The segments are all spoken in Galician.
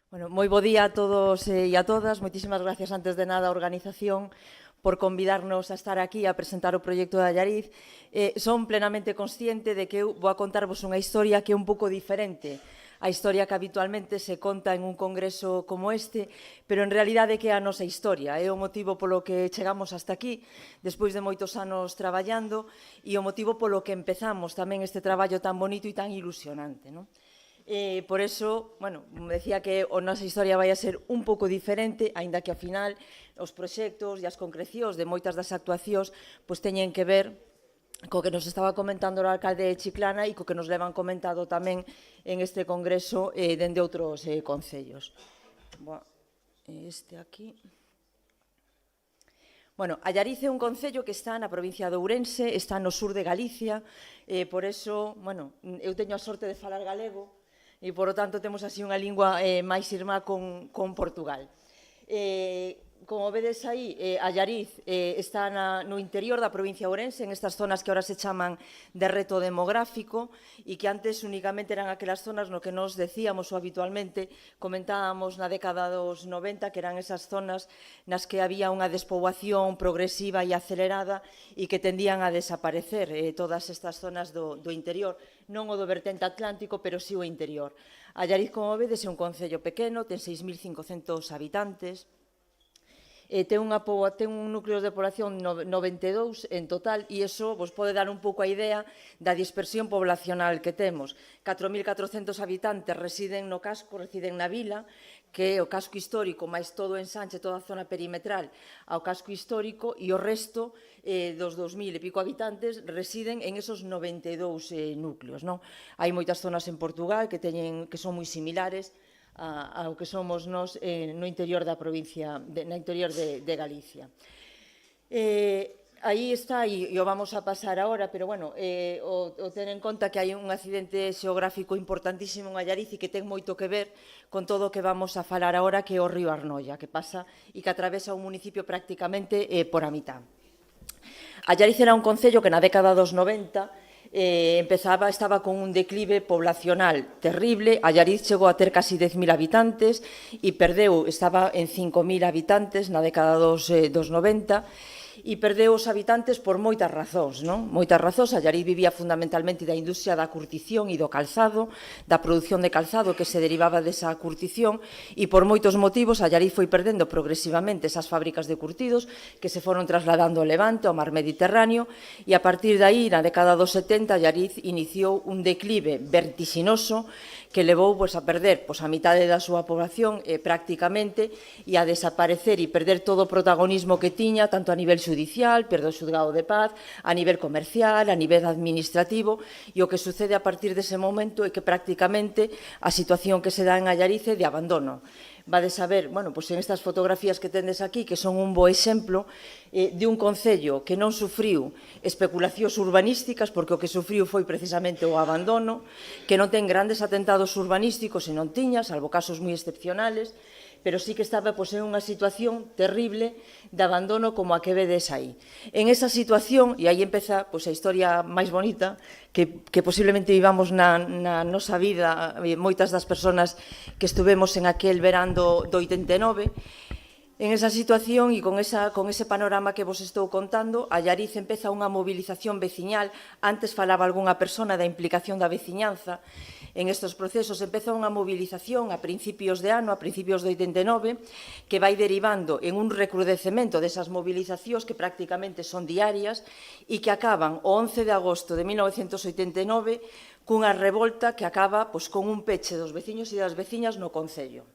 Bueno, moi bo día a todos e a todas. Moitísimas gracias antes de nada á organización por convidarnos a estar aquí a presentar o proxecto de Allariz. Son plenamente consciente de que eu vou a contarvos unha historia que é un pouco diferente a historia que habitualmente se conta en un congreso como este, pero en realidade que é a nosa historia. É o motivo polo que chegamos hasta aquí, despois de moitos anos traballando, e o motivo polo que empezamos tamén este traballo tan bonito e tan ilusionante, non? Por eso, bueno, me decía que a nosa historia vai a ser un pouco diferente, aínda que ao final os proxectos e as concrecións de moitas das actuacións pois teñen que ver co que nos estaba comentando o alcalde de Chiclana e co que nos levan comentado tamén en este congreso dende outros concellos. Este aquí. Bueno, Allariz é un concello que está na provincia de Ourense, está no sur de Galicia, por eso, bueno, eu teño a sorte de falar galego e, por lo tanto, temos así unha lingua máis irmá con Portugal. Como vedes aí, Allariz está no interior da provincia de Ourense, en estas zonas que ahora se chaman de reto demográfico e que antes únicamente eran aquelas zonas no que nos decíamos ou habitualmente comentábamos na década dos 90 que eran esas zonas nas que había unha despoboación progresiva e acelerada e que tendían a desaparecer todas estas zonas do interior, non o do vertente atlántico, pero sí o interior. Allariz, como vedes, é un concello pequeno, ten 6.500 habitantes, ten un núcleo de población 92 en total e iso vos pode dar un pouco a idea da dispersión poblacional que temos. 4.400 habitantes residen no casco, residen na vila, que é o casco histórico, máis todo o ensanche, toda a zona perimetral ao casco histórico, e o resto dos 2.000 e pico habitantes residen en esos 92 núcleos. Hai moitas zonas en Portugal que son moi similares ao que somos nós no interior da provincia, no interior de Galicia. Aí está, e o vamos a pasar agora, pero, bueno, o ten en conta que hai un accidente xeográfico importantísimo en Allariz e que ten moito que ver con todo o que vamos a falar agora, que é o río Arnoia, que pasa e que atravesa o municipio prácticamente por a mitad. Allariz era un concello que na década dos 90 estaba con un declive poblacional terrible. Allariz chegou a ter casi 10.000 habitantes e estaba en 5.000 habitantes na década dos 90 e perdeu os habitantes por moitas razóns, non? Moitas razóns. Allariz vivía fundamentalmente da industria da curtición e do calzado, da produción de calzado que se derivaba desa curtición, e por moitos motivos Allariz foi perdendo progresivamente esas fábricas de curtidos que se foron trasladando ao Levante, ao mar Mediterráneo, e a partir de aí, na década dos 70, Allariz iniciou un declive vertixinoso que levou a perder a mitade da súa población prácticamente e a desaparecer e perder todo o protagonismo que tiña, tanto a nivel xudicial, perdeu o xulgado de paz, a nivel comercial, a nivel administrativo, e o que sucede a partir dese momento é que prácticamente a situación que se dá en Allariz é de abandono. Vades a ver, bueno, pois en estas fotografías que tendes aquí, que son un bo exemplo de un concello que non sufriu especulacións urbanísticas, porque o que sufriu foi precisamente o abandono, que non ten grandes atentados urbanísticos e non tiña, salvo casos moi excepcionales, pero sí que estaba en unha situación terrible de abandono como a que vedes aí. En esa situación, e aí empeza a historia máis bonita que posiblemente vivamos na nosa vida, moitas das persoas que estuvemos en aquel verán do 89, en esa situación e con ese panorama que vos estou contando, Allariz empeza unha movilización veciñal. Antes falaba algunha persona da implicación da veciñanza en estes procesos. Empeza unha movilización a principios de ano, a principios do 89, que vai derivando en un recrudecemento desas movilizacións que prácticamente son diarias e que acaban o 11 de agosto de 1989 cunha revolta que acaba con un peche dos veciños e das veciñas no concello.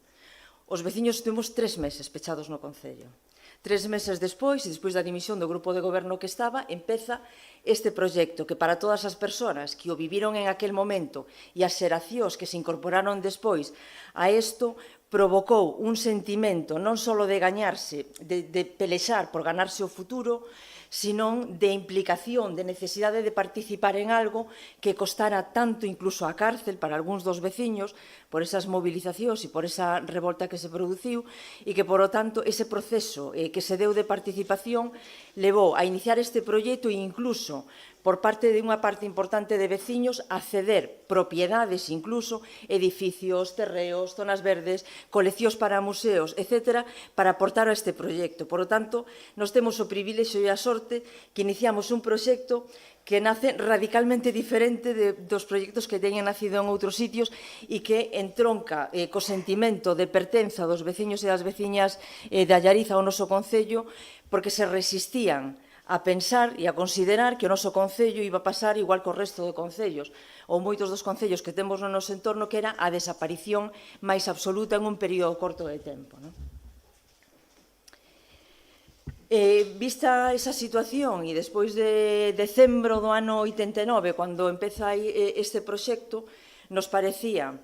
Os veciños estuvemos 3 meses pechados no concello. 3 meses despois, e despois da dimisión do grupo de goberno que estaba, empeza este proxecto que para todas as persoas que o viviron en aquel momento e as xeracións que se incorporaron despois a isto provocou un sentimento non só de gañarse, de pelexar por ganarse o futuro, senón de implicación, de necesidade de participar en algo que costara tanto incluso a cárcel para algúns dos veciños por esas movilizacións e por esa revolta que se produciu e que, por lo tanto, ese proceso que se deu de participación levou a iniciar este proxecto e incluso por parte de unha parte importante de veciños a ceder propiedades, incluso edificios, terreos, zonas verdes, coleccións para museos, etc., para aportar a este proxecto. Por lo tanto, nos temos o privilexio e a sorte que iniciamos un proxecto que nace radicalmente diferente dos proxectos que teñen nacido en outros sitios e que entronca co sentimento de pertenza dos veciños e das veciñas de Allariz ao noso concello, porque se resistían a pensar e a considerar que o noso concello iba a pasar igual que o resto de concellos ou moitos dos concellos que temos no noso entorno, que era a desaparición máis absoluta en un período corto de tempo, non? Vista esa situación e despois de decembro do ano 89, cando empeza este proxecto, nos parecía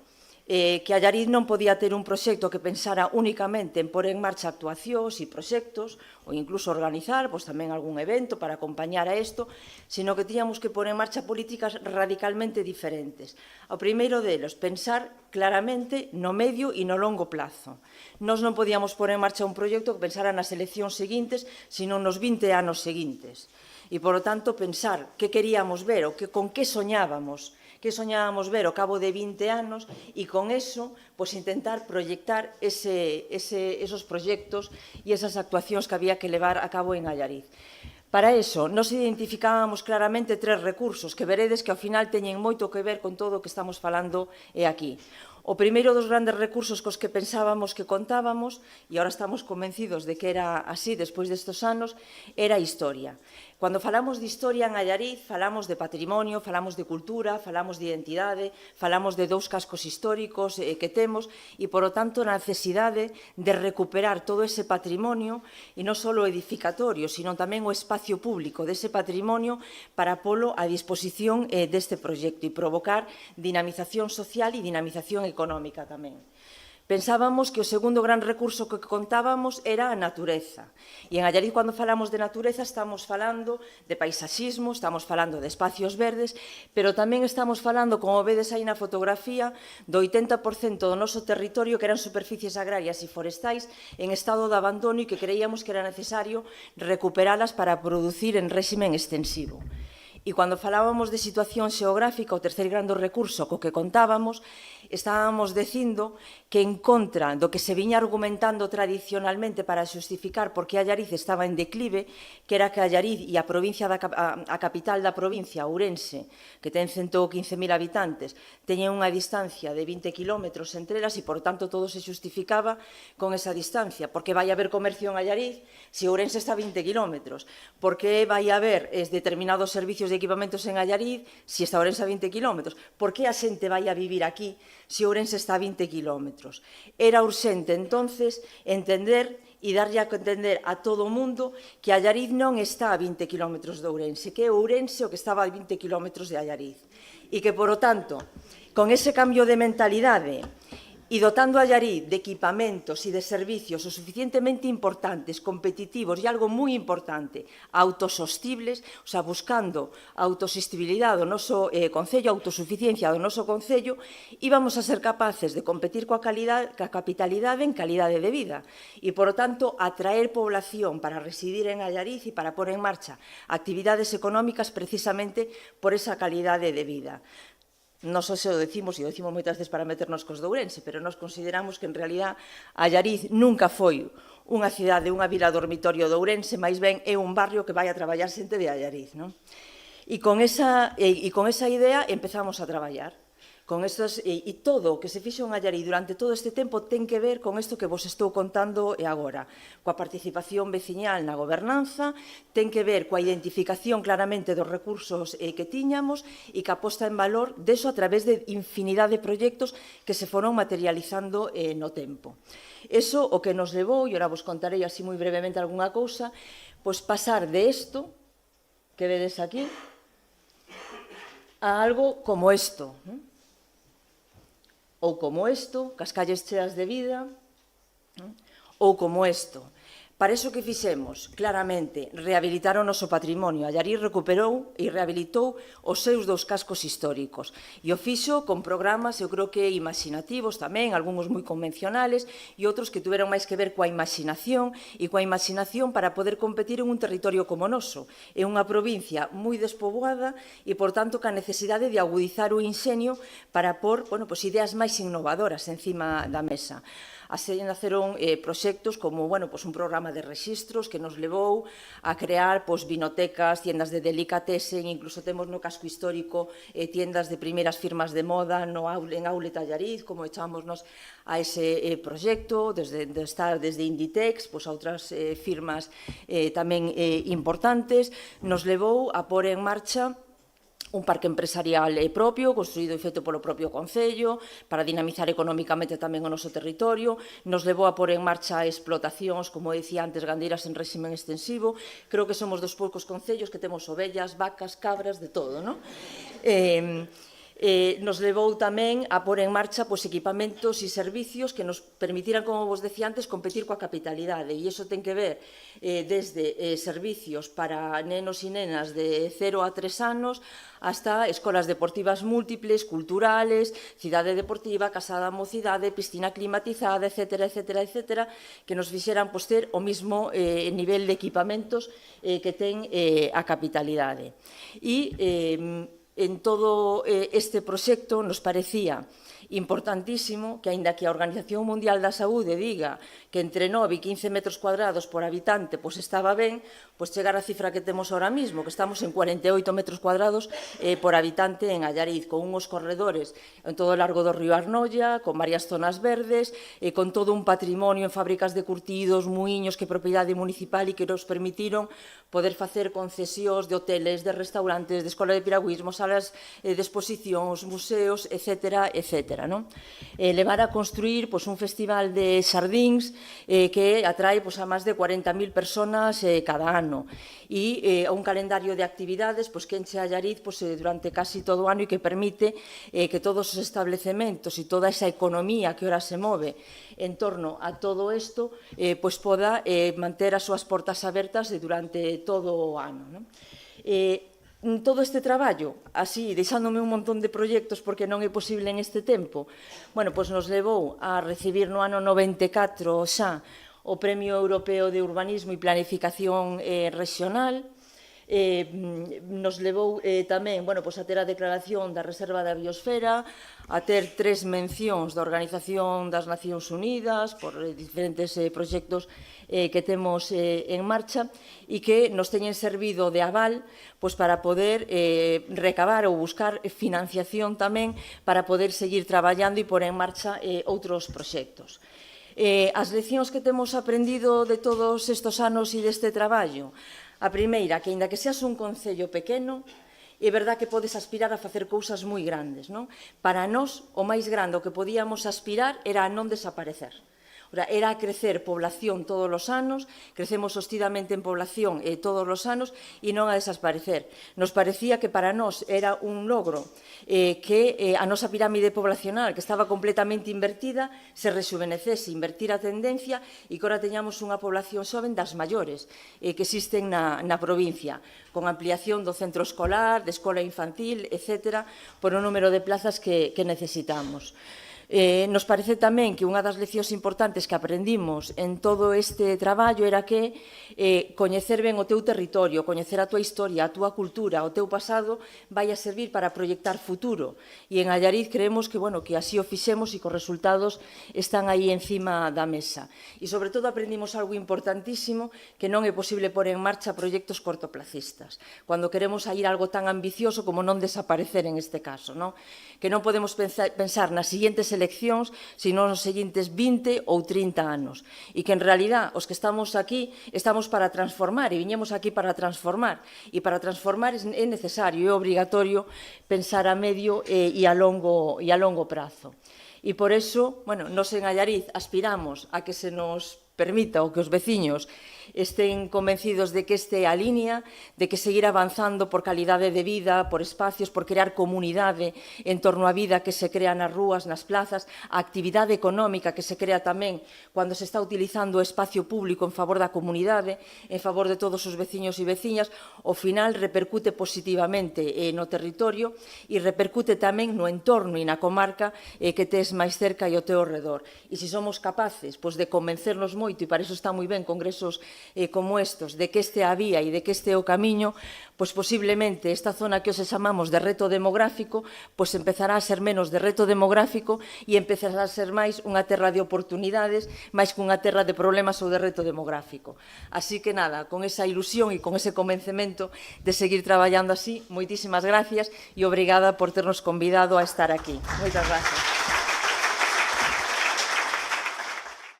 que Allariz non podía ter un proxecto que pensara únicamente en pôr en marcha actuacións e proxectos, ou incluso organizar tamén algún evento para acompañar a isto, sino que tiñamos que pôr en marcha políticas radicalmente diferentes. O primeiro delos, pensar claramente no medio e no longo plazo. Nós non podíamos pôr en marcha un proxecto que pensara nas eleccións seguintes, sino nos 20 anos seguintes. E, por lo tanto, pensar que queríamos ver ou con que soñábamos ver ao cabo de 20 anos e con eso intentar proyectar esos proxectos e esas actuacións que había que levar a cabo en Allariz. Para eso, nos identificábamos claramente 3 recursos que veredes que ao final teñen moito que ver con todo o que estamos falando aquí. O primeiro dos grandes recursos cos que pensábamos que contábamos, e agora estamos convencidos de que era así despois destes anos, era a historia. Cando falamos de historia en Allariz, falamos de patrimonio, falamos de cultura, falamos de identidade, falamos de 2 cascos históricos que temos e, por lo tanto, na necesidade de recuperar todo ese patrimonio e non só o edificatorio, sino tamén o espacio público dese patrimonio para polo a disposición deste proxecto e provocar dinamización social e dinamización económica tamén. Pensábamos que o segundo gran recurso que contábamos era a natureza. E en Allariz, cando falamos de natureza, estamos falando de paisaxismo, estamos falando de espacios verdes, pero tamén estamos falando, como vedes aí na fotografía, do 80% do noso territorio que eran superficies agrarias e forestais en estado de abandono e que creíamos que era necesario recuperalas para producir en réximen extensivo. E cando falábamos de situación xeográfica, o terceiro grande recurso co que contábamos, estábamos dicindo que en contra do que se viña argumentando tradicionalmente para xustificar por que Allariz estaba en declive, que era que Allariz e a capital da provincia, Ourense, que ten 115.000 habitantes, teñen unha distancia de 20 kilómetros entre elas e, por tanto, todo se xustificaba con esa distancia. Por que vai haber comercio en Allariz se Ourense está a 20 kilómetros? Por que vai haber determinados servicios de equipamentos en Allariz se está Ourense a 20 kilómetros? Por que a xente vai a vivir aquí se Ourense está a 20 kilómetros? Era urxente, entonces, entender e darlle a entender a todo o mundo que Allariz non está a 20 kilómetros de Ourense, que é Ourense o que estaba a 20 kilómetros de Allariz. E que, por lo tanto, con ese cambio de mentalidade e dotando a Allariz de equipamentos e de servicios o suficientemente importantes, competitivos e algo moi importante, autosostibles, o sea, buscando a autosostibilidade do noso concello, a autosuficiencia do noso concello, íbamos a ser capaces de competir coa capitalidade en calidade de vida e, por lo tanto, atraer población para residir en Allariz e para pôr en marcha actividades económicas precisamente por esa calidade de vida. Nos o decimos, e o decimos moitas veces para meternos cos de Ourense, pero nos consideramos que, en realidad, Allariz nunca foi unha cidade, unha vila dormitorio de Ourense, máis ben é un barrio que vai a traballar xente de Allariz. E con esa idea empezamos a traballar. E todo o que se fixo en Allariz durante todo este tempo ten que ver con isto que vos estou contando agora, coa participación veciñal na gobernanza, ten que ver coa identificación claramente dos recursos que tiñamos e que aposta en valor deso a través de infinidade de proxectos que se foron materializando no tempo. Eso o que nos levou, e ora vos contarei así moi brevemente algunha cousa, pasar de isto que vedes aquí a algo como isto, ou como isto, cas calles cheas de vida, ou como isto. Para iso que fixemos, claramente, rehabilitar o noso patrimonio. Allariz recuperou e rehabilitou os seus 2 cascos históricos. E o fixo con programas, eu creo que imaginativos tamén, algúns moi convencionales, e outros que tuveron máis que ver coa imaginación para poder competir en un territorio como o noso. É unha provincia moi despoboada e, por tanto, ca necesidade de agudizar o inxenio para pôr ideas máis innovadoras encima da mesa. Así naceron proxectos como un programa de rexistros que nos levou a crear vinotecas, tiendas de delicatessen, incluso temos no casco histórico tiendas de primeiras firmas de moda en Outlet Allariz, como echamos nos a ese proxecto, desde Inditex a outras firmas tamén importantes, nos levou a pôr en marcha un parque empresarial propio, construído e feito polo propio Concello, para dinamizar económicamente tamén o noso territorio. Nos levou a pôr en marcha explotacións, como decía antes, gandeiras en réximen extensivo. Creo que somos dos poucos concellos que temos ovellas, vacas, cabras, de todo, non? Nos levou tamén a pôr en marcha equipamentos e servicios que nos permitiran, como vos decía antes, competir coa capitalidade. E iso ten que ver desde servicios para nenos e nenas de 0 a 3 anos hasta escolas deportivas múltiples, culturales, cidade deportiva, casa da mocidade, piscina climatizada, etcétera, que nos fixeran ter o mismo nivel de equipamentos que ten a capitalidade. E en todo este proxecto nos parecía importantísimo que, aínda que a Organización Mundial da Saúde diga que entre 9 e 15 metros cuadrados por habitante estaba ben, chegar á cifra que temos ahora mismo, que estamos en 48 metros cuadrados por habitante en Allariz, con uns corredores en todo o largo do río Arnoia, con varias zonas verdes, con todo un patrimonio en fábricas de curtidos, muiños que é propiedade municipal e que nos permitiron poder facer concesións de hoteles, de restaurantes, de escola de piragüismo, salas de exposicións, museos, etcétera. Levar a construir un festival de xardíns que atrae a máis de 40.000 personas cada ano e un calendario de actividades que enche Allariz durante casi todo o ano e que permite que todos os establecementos e toda esa economía que ora se move en torno a todo isto poda manter as súas portas abertas durante todo o ano. Todo este traballo, así, deixándome un montón de proxectos porque non é posible en este tempo, nos levou a recibir no ano 94 xa o Premio Europeo de Urbanismo e Planificación Regional. Nos levou tamén a ter a declaración da Reserva da Biosfera, a ter 3 mencións da Organización das Nacións Unidas por diferentes proxectos que temos en marcha e que nos teñen servido de aval para poder recabar ou buscar financiación tamén para poder seguir traballando e pôr en marcha outros proxectos. As leccións que temos aprendido de todos estes anos e deste traballo: a primeira, que, aínda que seas un concello pequeno, é verdad que podes aspirar a facer cousas moi grandes, non? Para nós, o máis grande o que podíamos aspirar era a non desaparecer. Era a crecer población todos os anos, crecemos hostidamente en población todos os anos e non a desaparecer. Nos parecía que para nós era un logro que a nosa pirámide poblacional, que estaba completamente invertida, se rejuvenecese, invertir a tendencia e que ora teñamos unha población xoven das maiores que existen na provincia, con ampliación do centro escolar, de escola infantil, etcétera, por o número de plazas que necesitamos. Nos parece tamén que unha das leccións importantes que aprendimos en todo este traballo era que coñecer ben o teu territorio, coñecer a tua historia, a tua cultura, o teu pasado, vai a servir para proyectar futuro. E en Allariz creemos que así o fixemos e que os resultados están aí encima da mesa. E, sobre todo, aprendimos algo importantísimo, que non é posible pôr en marcha proxectos cortoplacistas. Cando queremos ir algo tan ambicioso como non desaparecer en este caso, que non podemos pensar nas seguintes eleccións, sino nos seguintes 20 ou 30 anos. E que, en realidad, os que estamos aquí, estamos para transformar, e viñemos aquí para transformar. E para transformar é necesario, é obrigatorio pensar a medio e a longo prazo. E por eso, nos en Allariz aspiramos a que se nos permita o que os veciños estén convencidos de que este é a línea, de que seguir avanzando por calidade de vida, por espacios, por crear comunidade en torno á vida que se crea nas rúas, nas plazas, a actividade económica que se crea tamén cando se está utilizando o espacio público en favor da comunidade, en favor de todos os veciños e veciñas, ao final repercute positivamente no territorio e repercute tamén no entorno e na comarca que tes máis cerca e ao teu redor. E se somos capaces de convencernos moito, e para iso está moi ben congresos como estos, de que este é a vía e de que este é o camiño, pois posiblemente esta zona que os chamamos de reto demográfico, pois empezará a ser menos de reto demográfico e empezará a ser máis unha terra de oportunidades, máis que unha terra de problemas ou de reto demográfico. Así que nada, con esa ilusión e con ese convencemento de seguir traballando así, moitísimas gracias e obrigada por ternos convidado a estar aquí. Moitas gracias.